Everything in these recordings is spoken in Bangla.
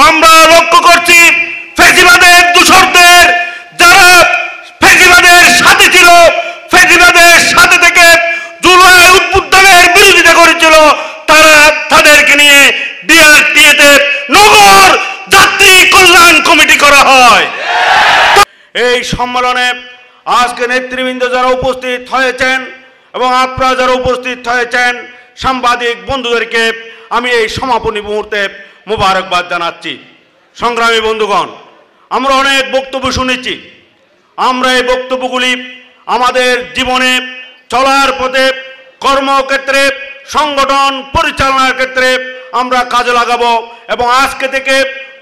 আমরা লক্ষ্য করছি ফেসিবাদের দূষরদের যারা ফেসিবাদের সাথে ছিল, ফেসিবাদের সাথে থেকে জুলাই উদ্বোধনের বিরোধিতা করেছিল, তাদেরকে নিয়ে ডিআরটিএতে নগর যাত্রী কল্যাণ কমিটি করা হয়। এই সম্মেলনে আজকে নেতৃবৃন্দ যারা উপস্থিত হয়েছেন এবং আপনারা যারা উপস্থিত হয়েছেন সাংবাদিক বন্ধুদেরকে আমি এই সমাপনী মুহূর্তে মোবারকবাদ জানাচ্ছি। সংগ্রামী বন্ধুগণ, আমরা অনেক বক্তব্য শুনেছি। আমরা এই বক্তব্যগুলি আমাদের জীবনে চলার পথে, কর্মক্ষেত্রে, সংগঠন পরিচালনার ক্ষেত্রে আমরা কাজে লাগাবো এবং আজকে থেকে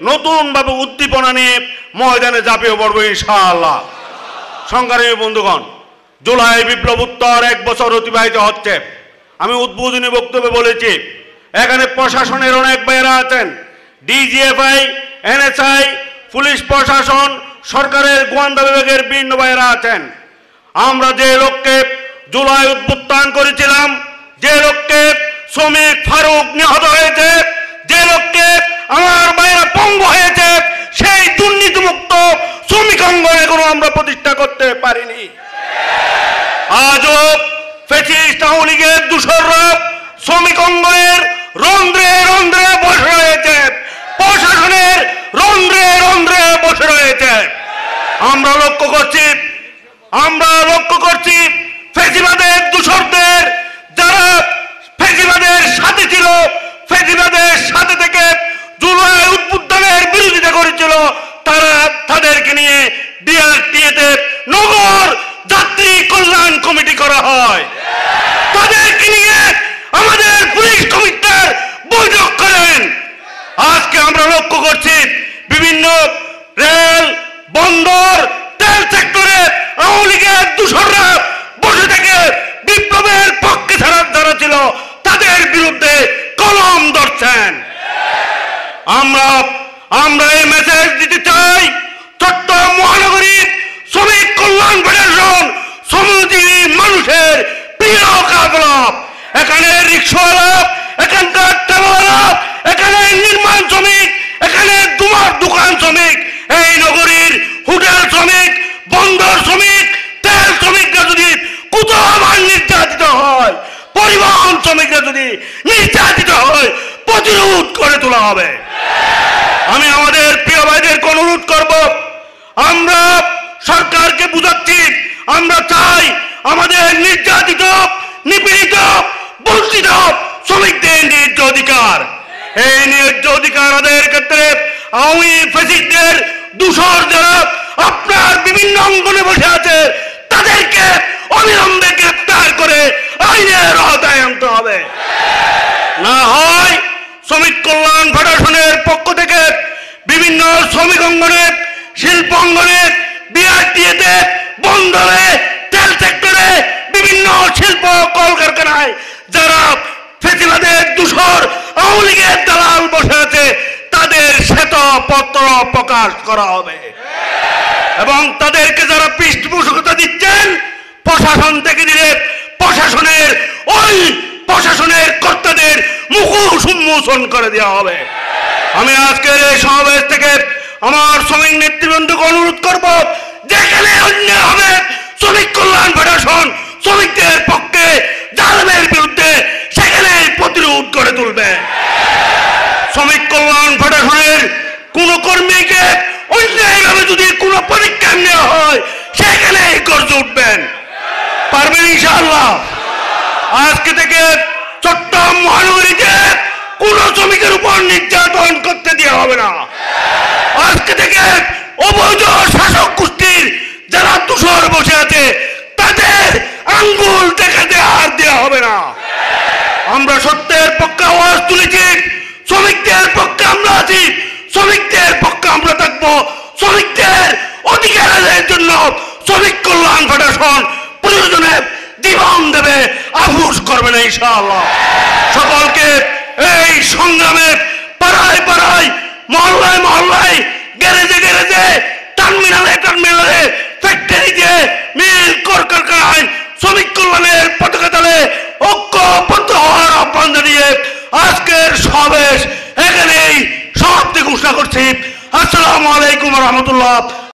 নতুনভাবে উদ্দীপনা নিয়ে ময়দানে ঝাঁপিয়ে পড়বো ইনশাআল্লাহ। সংগ্রামী বন্ধুগণ, জুলাই বিপ্লব উত্তর 1 বছর অতিবাহিত হচ্ছে। আমি উদ্বোধনী বক্তব্যে বলেছি এখানে প্রশাসনের অনেক ভাইয়েরা আছেন, ডিজিএফআই, এনএসআই, পুলিশ প্রশাসন, সরকারের গোয়েন্দা বিভাগের বিভিন্ন ভাইয়েরা আছেন। আমরা যে লক্ষ্যে জুলাই উদ্বোধন করেছিলাম, যে লক্ষ্যে শ্রমিক ফারুক নিহত হয়েছে, যে লক্ষ্যে আমার ভাইয়েরা পঙ্গু হয়েছে, সেই দুর্নীতিমুক্ত শ্রমিক অঙ্গন এখনো আমরা প্রতিষ্ঠা করতে পারিনি। আজও ফ্যাসিস্ট আওয়ামী লীগের দূষররা শ্রমিক অঙ্গনের রন্ধ্রে রন্ধ্রে বসে রয়েছে, প্রশাসনের রন্ধ্রে রন্ধ্রে বসে রয়েছে। আমরা লক্ষ্য করছি ফেসিবাদের দূষরদের যারা ফেসিবাদের সাথে ছিল, ফেসিবাদের সাথে থেকে জুলাই উদ্বোধনের বিরোধিতা করেছিল, তাদেরকে নিয়ে ডিআরটিএতে নগর যাত্রী কল্যাণ কমিটি করা হয়। তাদেরকে নিয়ে আমাদের পুলিশ কমিশনার বৈঠক করেন। আজকে আমরা লক্ষ্য করছি বিভিন্ন রেল, বন্দর, তেল সেক্টরে আওয়ামী লীগের দূষররা বসে থেকে বিপ্লবের পক্ষে যারা ছিল তাদের বিরুদ্ধে কলম ধরছেন। আমরা এই মেসেজ দিতে চাই, চট্টগ্রাম মহানগরীর শ্রমিক কল্যাণ ফেডারেশন শ্রমজীবী মানুষের প্রিয় কাজলাভ। এখানে রিক্সাওয়ালা, এখানকার টেলাওয়ালা, এখানে নির্মাণ শ্রমিক, এখানে দোকান শ্রমিক, এই নগরীর হোটেল শ্রমিক, বন্দর শ্রমিক, তেল শ্রমিকরা যদি কোথাও নির্যাতিত হয়, পরিবহন শ্রমিকরা যদি নির্যাতিত হয়, প্রতিরোধ করে তোলা হবে। আমি আমাদের প্রিয় ভাইদেরকে অনুরোধ করব, আমরা সরকারকে বুঝাচ্ছি, আমরা চাই আমাদের নির্যাতিত, নিপীড়িত, বঞ্চিত শ্রমিকদের ন্যায্য অধিকার। এই ন্যায্য অধিকার আদায়ের ক্ষেত্রে আওয়ামী ফ্যাসিস্টদের দূষর যারা আপনার বিভিন্ন অঙ্গনে বসে আছে তাদেরকে অবিলম্বে গ্রেপ্তার করে আইনের আওতায় আনতে হবে। না হয় শ্রমিক কল্যাণ ফেডারেশনের পক্ষ থেকে বিভিন্ন শ্রমিক অঙ্গনে, শিল্প অঙ্গনে, বিআরটিএতে, বন্দরে, তেল সেক্টরে, বিভিন্ন শিল্প কলকারখানায় যারা ফেসিবাদের দূষর আওয়ামী লীগের দালাল বসে আছে তাদের শ্বেতপত্র প্রকাশ করা হবে এবং তাদেরকে যারা পৃষ্ঠপোষকতা দিচ্ছেন প্রশাসন থেকে দিলে প্রশাসনের কর্তাদের মুখোশ উন্মোচন করে দেওয়া হবে। আমি আজকের এই সমাবেশ থেকে আমার শ্রমিক নেতৃবৃন্দকে অনুরোধ করব, যেখানে অন্যায় হবে শ্রমিক কল্যাণ ফেডারেশন শ্রমিকদের পক্ষে জালেমের বিরুদ্ধে সেখানে প্রতিরোধ করে তুলবে। শ্রমিক কল্যাণ ফেডারেশনের কোন কর্মীকে অন্যায়ভাবে যদি কোনো পরীক্ষা নেওয়া হয় সেখানে গর্জে উঠবেন, পারবেন ইনশাআল্লাহ। আজকে থেকে চট্টগ্রাম মহানগরীতে কোন শ্রমিকের উপর নির্যাতন করতে দেওয়া হবে না। আজকে থেকে অবৈধ শাসক গোষ্ঠীর যারা দূষর বসে আছে তাদের আঙ্গুল দেখাতে আর দেওয়া হবে না। আমরা সত্যের পক্ষে আওয়াজ তুলেছি, শ্রমিকদের পক্ষে আমরা আছি, শ্রমিকদের পক্ষে আমরা থাকবো। শ্রমিকদের অধিকারের জন্য শ্রমিক কল্যাণ ফেডারেশন প্রয়োজনে জীবন দেবে, আপোষ করবে না ইনশাআল্লাহ। সকলকে এই সংগ্রামে পাড়ায় পাড়ায়, মহল্লায় মহল্লায়, গ্যারেজে গ্যারেজে, টার্মিনালে, ফ্যাক্টরিতে, মিল, কলকারখানায় শ্রমিক কল্যাণের পতাকা তলে ঐক্যবদ্ধ হওয়ার আহ্বান জানিয়ে আজকের সমাবেশ এখানেই সমাপ্তি ঘোষণা করছি। করছি। আসসালামু আলাইকুম রহমতুল্লাহ।